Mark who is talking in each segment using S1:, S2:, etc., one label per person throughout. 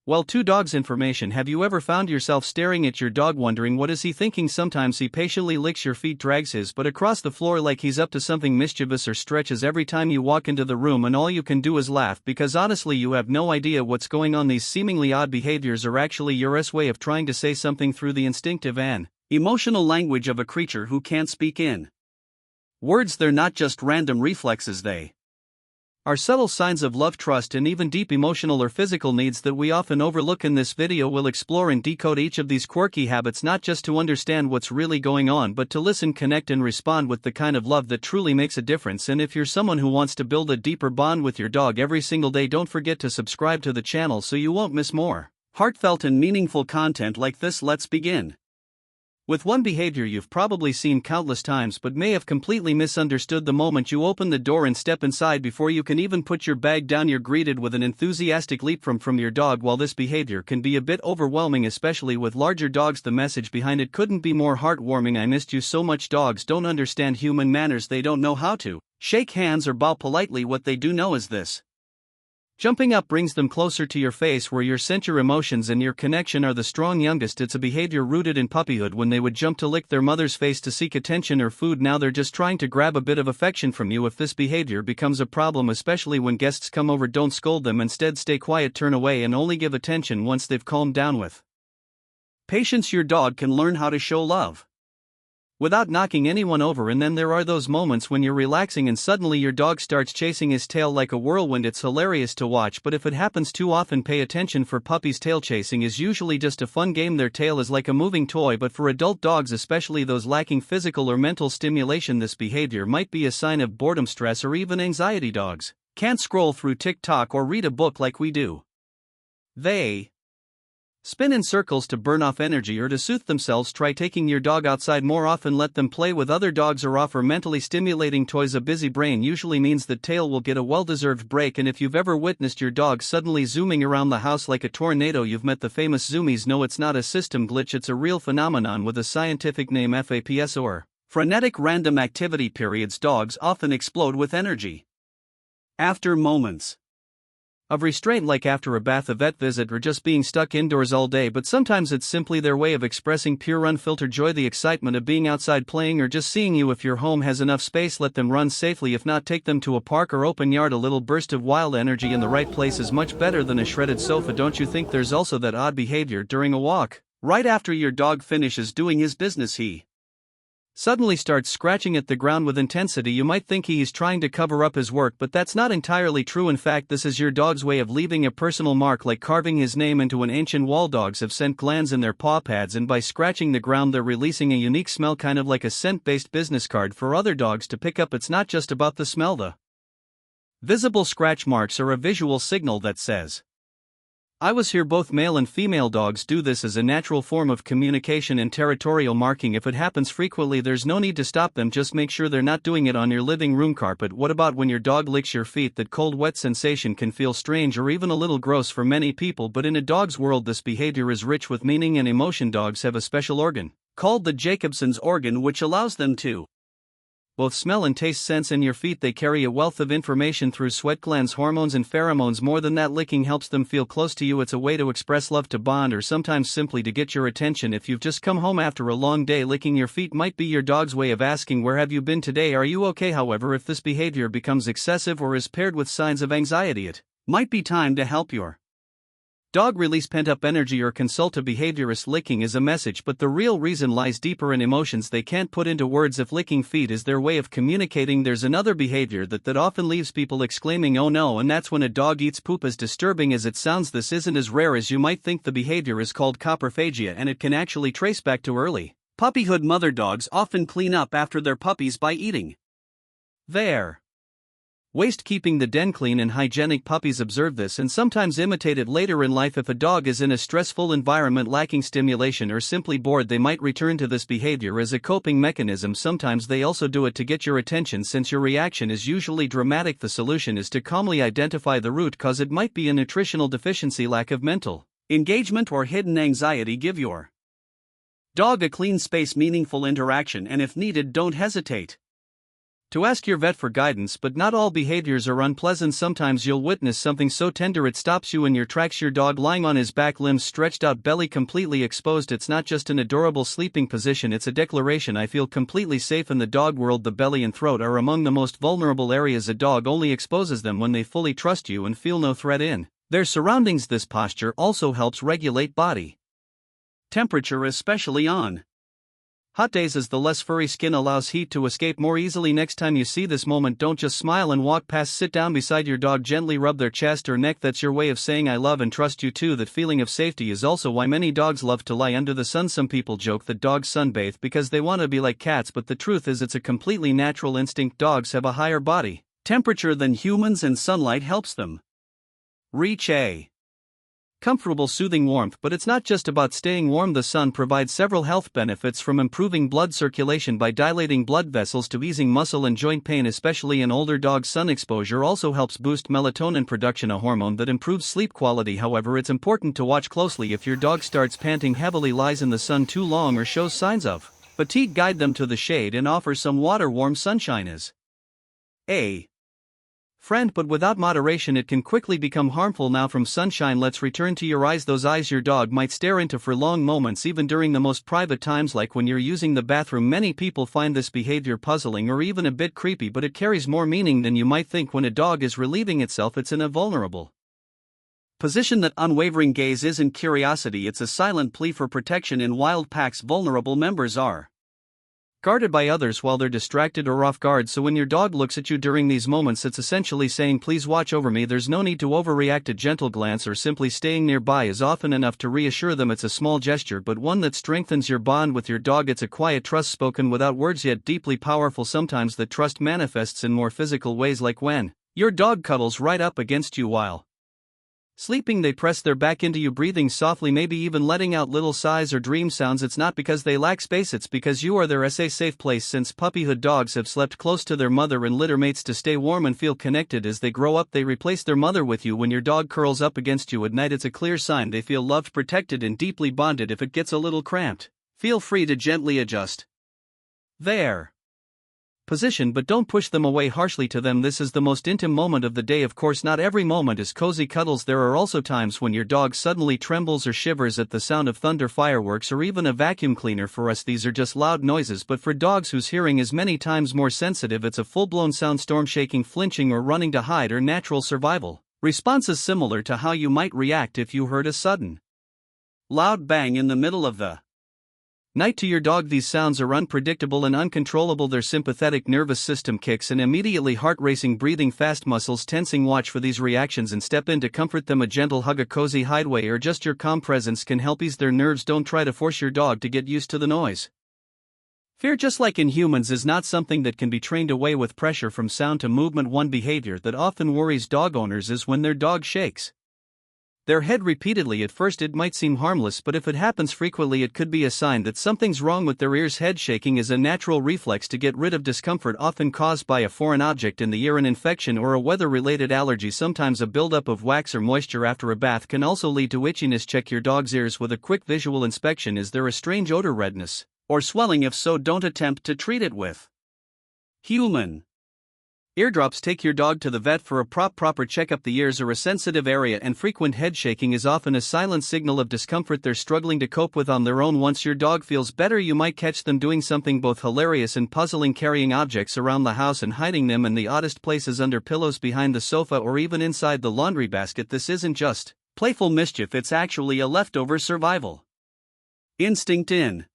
S1: Well, two dogs information. Have you ever found yourself staring at your dog wondering what is he thinking? Sometimes he patiently licks your feet, drags his butt across the floor like he's up to something mischievous, or stretches every time you walk into the room, and all you can do is laugh because honestly you have no idea what's going on. These seemingly odd behaviors are actually your way of trying to say something through the instinctive and emotional language of a creature who can't speak in words. They're not just random reflexes, they are subtle signs of love, trust, and even deep emotional or physical needs that we often overlook. In this video, we'll explore and decode each of these quirky habits, not just to understand what's really going on, but to listen, connect, and respond with the kind of love that truly makes a difference. And if you're someone who wants to build a deeper bond with your dog every single day, don't forget to subscribe to the channel so you won't miss more heartfelt and meaningful content like this. Let's begin with one behavior you've probably seen countless times but may have completely misunderstood. The moment you open the door and step inside, before you can even put your bag down, you're greeted with an enthusiastic leap from your dog. While this behavior can be a bit overwhelming, especially with larger dogs, the message behind it couldn't be more heartwarming. I missed you so much. Dogs don't understand human manners. They don't know how to shake hands or bow politely. What they do know is this: jumping up brings them closer to your face, where your scent, your emotions, and your connection are the strong youngest. It's a behavior rooted in puppyhood, when they would jump to lick their mother's face to seek attention or food. Now they're just trying to grab a bit of affection from you. If this behavior becomes a problem, especially when guests come over, don't scold them. Instead, stay quiet, turn away, and only give attention once they've calmed down. With patience, your dog can learn how to show love without knocking anyone over. And then there are those moments when you're relaxing and suddenly your dog starts chasing his tail like a whirlwind. It's hilarious to watch, but if it happens too often, pay attention, for puppies, tail chasing is usually just a fun game. Their tail is like a moving toy, but for adult dogs, especially those lacking physical or mental stimulation, this behavior might be a sign of boredom, stress, or even anxiety. Dogs can't scroll through TikTok or read a book like we do. They spin in circles to burn off energy or to soothe themselves. Try taking your dog outside more often. Let them play with other dogs or offer mentally stimulating toys. A busy brain usually means that tail will get a well-deserved break. And if you've ever witnessed your dog suddenly zooming around the house like a tornado, you've met the famous zoomies. No, it's not a system glitch, it's a real phenomenon with a scientific name: FAPS, or frenetic random activity periods. Dogs often explode with energy after moments of restraint, like after a bath, a vet visit, or just being stuck indoors all day. But sometimes it's simply their way of expressing pure unfiltered joy, the excitement of being outside playing or just seeing you. If your home has enough space, let them run safely. If not, take them to a park or open yard. A little burst of wild energy in the right place is much better than a shredded sofa. Don't you think? There's also that odd behavior during a walk. Right after your dog finishes doing his business, he suddenly starts scratching at the ground with intensity. You might think he is trying to cover up his work, but that's not entirely true. In fact, this is your dog's way of leaving a personal mark, like carving his name into an ancient wall. Dogs have scent glands in their paw pads, and by scratching the ground, they're releasing a unique smell, kind of like a scent-based business card for other dogs to pick up. It's not just about the smell. The visible scratch marks are a visual signal that says, "I was here." Both male and female dogs do this as a natural form of communication and territorial marking. If it happens frequently, there's no need to stop them, just make sure they're not doing it on your living room carpet. What about when your dog licks your feet? That cold, wet sensation can feel strange or even a little gross for many people, but in a dog's world, this behavior is rich with meaning and emotion. Dogs have a special organ called the Jacobson's organ, which allows them to both smell and taste scents in your feet. They carry a wealth of information through sweat glands, hormones, and pheromones. More than that, licking helps them feel close to you. It's a way to express love, to bond, or sometimes simply to get your attention. If you've just come home after a long day, licking your feet might be your dog's way of asking, "Where have you been today? Are you okay?" However, if this behavior becomes excessive or is paired with signs of anxiety, it might be time to help your dog release pent-up energy or consult a behaviorist. Licking is a message, but the real reason lies deeper in emotions they can't put into words. If licking feet is their way of communicating, there's another behavior that often leaves people exclaiming, "Oh no," and that's when a dog eats poop. As disturbing as it sounds, this isn't as rare as you might think. The behavior is called coprophagia, and it can actually trace back to early puppyhood. Mother dogs often clean up after their puppies by eating their waste, keeping the den clean and hygienic. Puppies observe this and sometimes imitate it later in life. If a dog is in a stressful environment, lacking stimulation, or simply bored, they might return to this behavior as a coping mechanism. Sometimes they also do it to get your attention. Since your reaction is usually dramatic, the solution is to calmly identify the root cause. It might be a nutritional deficiency, lack of mental engagement, or hidden anxiety. Give your dog a clean space, meaningful interaction, and if needed, don't hesitate To ask your vet for guidance, but not all behaviors are unpleasant. Sometimes you'll witness something so tender it stops you in your tracks. Your dog lying on his back, limbs stretched out, belly completely exposed. It's not just an adorable sleeping position, it's a declaration: I feel completely safe in the dog world. The belly and throat are among the most vulnerable areas. A dog only exposes them when they fully trust you and feel no threat in their surroundings. This posture also helps regulate body temperature, especially on hot days, as the less furry skin allows heat to escape more easily. Next time you see this moment, don't just smile and walk past. Sit down beside your dog, gently rub their chest or neck. That's your way of saying I love and trust you too. That feeling of safety is also why many dogs love to lie under the sun. Some people joke that dogs sunbathe because they want to be like cats, but the truth is it's a completely natural instinct. Dogs have a higher body temperature than humans, and sunlight helps them reach a comfortable, soothing warmth. But it's not just about staying warm. The sun provides several health benefits, from improving blood circulation by dilating blood vessels to easing muscle and joint pain, especially in older dogs. Sun exposure also helps boost melatonin production, a hormone that improves sleep quality. However, it's important to watch closely. If your dog starts panting heavily, lies in the sun too long, or shows signs of fatigue, guide them to the shade and offer some water. Warm sunshine is a friend, but without moderation it can quickly become harmful. Now from sunshine, let's return to your eyes. Those eyes your dog might stare into for long moments, even during the most private times, like when you're using the bathroom. Many people find this behavior puzzling or even a bit creepy, but it carries more meaning than you might think. When a dog is relieving itself, it's in a vulnerable position. That unwavering gaze isn't curiosity, it's a silent plea for protection. In wild packs, vulnerable members are guarded by others while they're distracted or off guard. So when your dog looks at you during these moments, it's essentially saying, please watch over me. There's no need to overreact. A gentle glance or simply staying nearby is often enough to reassure them. It's a small gesture, but one that strengthens your bond with your dog. It's a quiet trust spoken without words, yet deeply powerful. Sometimes the trust manifests in more physical ways, like when your dog cuddles right up against you while sleeping. They press their back into you, breathing softly, maybe even letting out little sighs or dream sounds. It's not because they lack space, it's because you are their safe place. Since puppyhood, dogs have slept close to their mother and litter mates to stay warm and feel connected. As they grow up, they replace their mother with you. When your dog curls up against you at night, it's a clear sign they feel loved, protected, and deeply bonded. If it gets a little cramped, feel free to gently adjust their position, but don't push them away harshly. To them, this is the most intimate moment of the day. Of course, not every moment is cozy cuddles. There are also times when your dog suddenly trembles or shivers at the sound of thunder, fireworks, or even a vacuum cleaner. For us, these are just loud noises, but for dogs whose hearing is many times more sensitive, it's a full-blown soundstorm. Shaking, flinching, or running to hide are natural survival responses, similar to how you might react if you heard a sudden loud bang in the middle of the night. To your dog, these sounds are unpredictable and uncontrollable. Their sympathetic nervous system kicks in immediately, heart racing, breathing fast, muscles tensing. Watch for these reactions and step in to comfort them. A gentle hug, a cozy hideaway, or just your calm presence can help ease their nerves. Don't try to force your dog to get used to the noise. Fear, just like in humans, is not something that can be trained away with pressure. From sound to movement, one behavior that often worries dog owners is when their dog shakes their head repeatedly. At first it might seem harmless, but if it happens frequently, it could be a sign that something's wrong with their ears. Head shaking is a natural reflex to get rid of discomfort, often caused by a foreign object in the ear, an infection, or a weather-related allergy. Sometimes a buildup of wax or moisture after a bath can also lead to itchiness. Check your dog's ears with a quick visual inspection. Is there a strange odor, redness, or swelling? If so, don't attempt to treat it with human eardrops. Take your dog to the vet for a proper checkup. The ears are a sensitive area, and frequent head shaking is often a silent signal of discomfort they're struggling to cope with on their own. Once your dog feels better, you might catch them doing something both hilarious and puzzling, carrying objects around the house and hiding them in the oddest places, under pillows, behind the sofa, or even inside the laundry basket. This isn't just playful mischief, it's actually a leftover survival instinct. In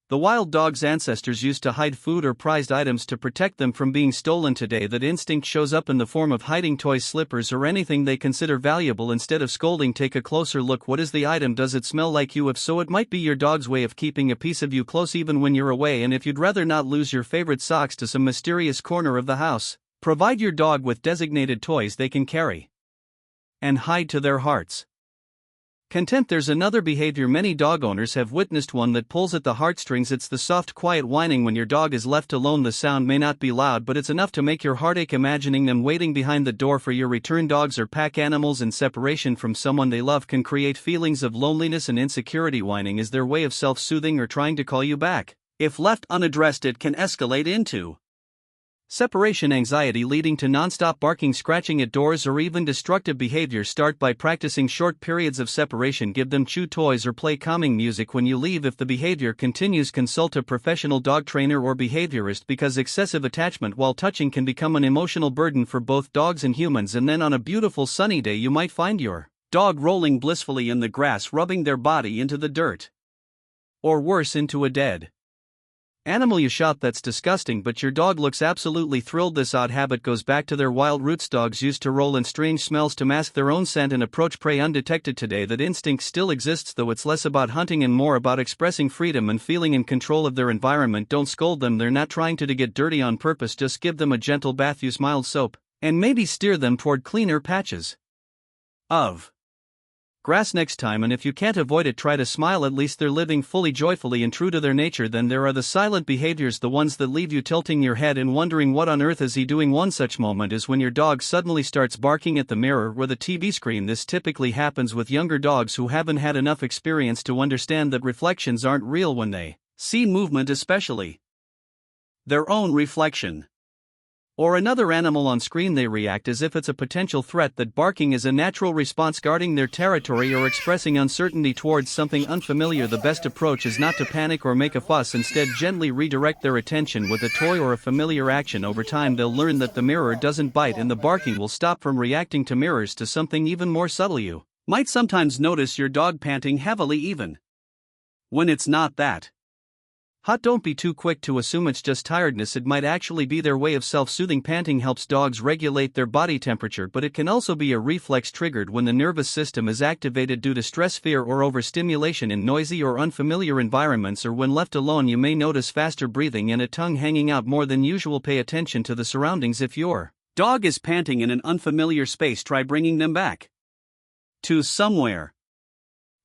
S1: the wild, dogs' ancestors used to hide food or prized items to protect them from being stolen. Today, that instinct shows up in the form of hiding toys, slippers, or anything they consider valuable. Instead of scolding, take a closer look. What is the item? Does it smell like you? If so, it might be your dog's way of keeping a piece of you close even when you're away. And if you'd rather not lose your favorite socks to some mysterious corner of the house, provide your dog with designated toys they can carry and hide to their hearts content. There's another behavior many dog owners have witnessed, one that pulls at the heartstrings. It's the soft, quiet whining when your dog is left alone. The sound may not be loud, but it's enough to make your heart ache. Imagining them waiting behind the door for your return. Dogs are pack animals, and separation from someone they love can create feelings of loneliness and insecurity. Whining is their way of self-soothing or trying to call you back. If left unaddressed, it can escalate into Separation anxiety leading to non-stop barking, scratching at doors, or even destructive behavior. Start by practicing short periods of separation. Give them chew toys or play calming music when you leave. If the behavior continues, consult a professional dog trainer or behaviorist, because excessive attachment while touching can become an emotional burden for both dogs and humans. And then on a beautiful sunny day you might find your dog rolling blissfully in the grass, rubbing their body into the dirt. Or worse, into a dead animal you shot. That's disgusting, but your dog looks absolutely thrilled. This odd habit goes back to their wild roots. Dogs used to roll in strange smells to mask their own scent and approach prey undetected. Today that instinct still exists, though it's less about hunting and more about expressing freedom and feeling in control of their environment. Don't scold them, they're not trying to get dirty on purpose. Just give them a gentle bath, use mild soap, and maybe steer them toward cleaner patches of grass next time. And if you can't avoid it, try to smile. At least they're living fully, joyfully, and true to their nature. Then there are the silent behaviors, the ones that leave you tilting your head and wondering what on earth is he doing. One such moment is when your dog suddenly starts barking at the mirror or the TV screen. This typically happens with younger dogs who haven't had enough experience to understand that reflections aren't real when they see movement, especially their own reflection or another animal on screen. They react as if it's a potential threat. That barking is a natural response, guarding their territory or expressing uncertainty towards something unfamiliar. The best approach is not to panic or make a fuss. Instead, gently redirect their attention with a toy or a familiar action. Over time, they'll learn that the mirror doesn't bite, and the barking will stop. From reacting to mirrors to something even more subtle. You might sometimes notice your dog panting heavily even when it's not that hot. Don't be too quick to assume it's just tiredness. It might actually be their way of self-soothing. Panting helps dogs regulate their body temperature, but it can also be a reflex triggered when the nervous system is activated due to stress, fear, or overstimulation in noisy or unfamiliar environments. Or when left alone, you may notice faster breathing and a tongue hanging out more than usual. Pay attention to the surroundings. If your dog is panting in an unfamiliar space, try bringing them back to somewhere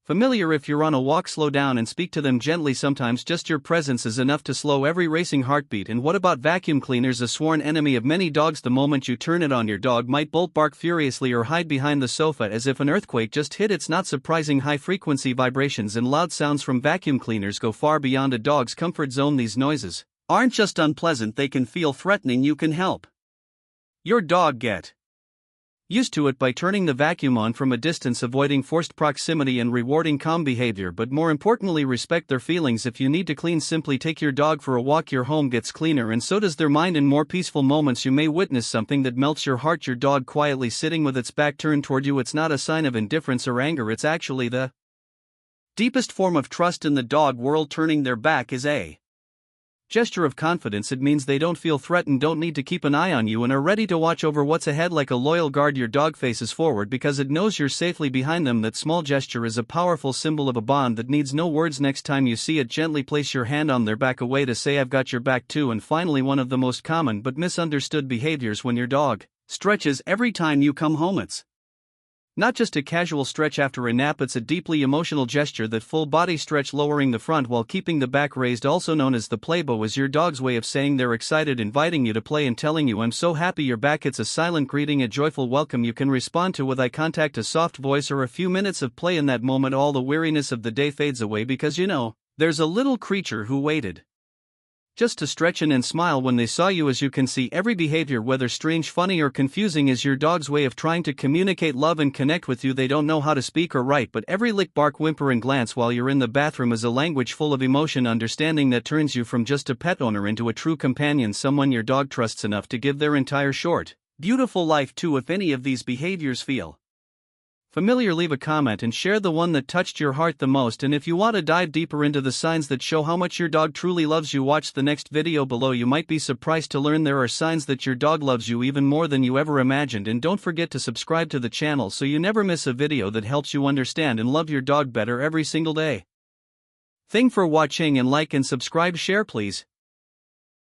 S1: familiar. If you're on a walk, slow down and speak to them gently. Sometimes just your presence is enough to slow every racing heartbeat. And what about vacuum cleaners? A sworn enemy of many dogs. The moment you turn it on, your dog might bolt, bark furiously, or hide behind the sofa as if an earthquake just hit. It's not surprising. High-frequency vibrations and loud sounds from vacuum cleaners go far beyond a dog's comfort zone. These noises aren't just unpleasant, they can feel threatening. You can help your dog get used to it by turning the vacuum on from a distance, avoiding forced proximity, and rewarding calm behavior. But more importantly, respect their feelings. If you need to clean, simply take your dog for a walk. Your home gets cleaner, and so does their mind. In more peaceful moments, you may witness something that melts your heart. Your dog quietly sitting with its back turned toward you. It's not a sign of indifference or anger, it's actually the deepest form of trust in the dog world. Turning their back is a gesture of confidence. It means they don't feel threatened, don't need to keep an eye on you, and are ready to watch over what's ahead. Like a loyal guard, your dog faces forward because it knows you're safely behind them. That small gesture is a powerful symbol of a bond that needs no words. Next time you see it, gently place your hand on their back, a way to say, I've got your back too. And finally, one of the most common but misunderstood behaviors: when your dog stretches every time you come home. It's not just a casual stretch after a nap, it's a deeply emotional gesture. That full body stretch, lowering the front while keeping the back raised, also known as the playbow, is your dog's way of saying they're excited, inviting you to play, and telling you, I'm so happy you're back. It's a silent greeting, a joyful welcome you can respond to with eye contact, a soft voice, or a few minutes of play. In that moment, all the weariness of the day fades away, because you know there's a little creature who waited just to stretch and smile when they saw you. As you can see, every behavior, whether strange, funny, or confusing, is your dog's way of trying to communicate love and connect with you. They don't know how to speak or write, but every lick, bark, whimper, and glance while you're in the bathroom is a language full of emotion, understanding that turns you from just a pet owner into a true companion, someone your dog trusts enough to give their entire short, beautiful life to. If any of these behaviors feel familiar, leave a comment and share the one that touched your heart the most. And if you want to dive deeper into the signs that show how much your dog truly loves you, watch the next video below. You might be surprised to learn there are signs that your dog loves you even more than you ever imagined. And don't forget to subscribe to the channel so you never miss a video that helps you understand and love your dog better every single day. Thanks for watching, and like and subscribe, share please.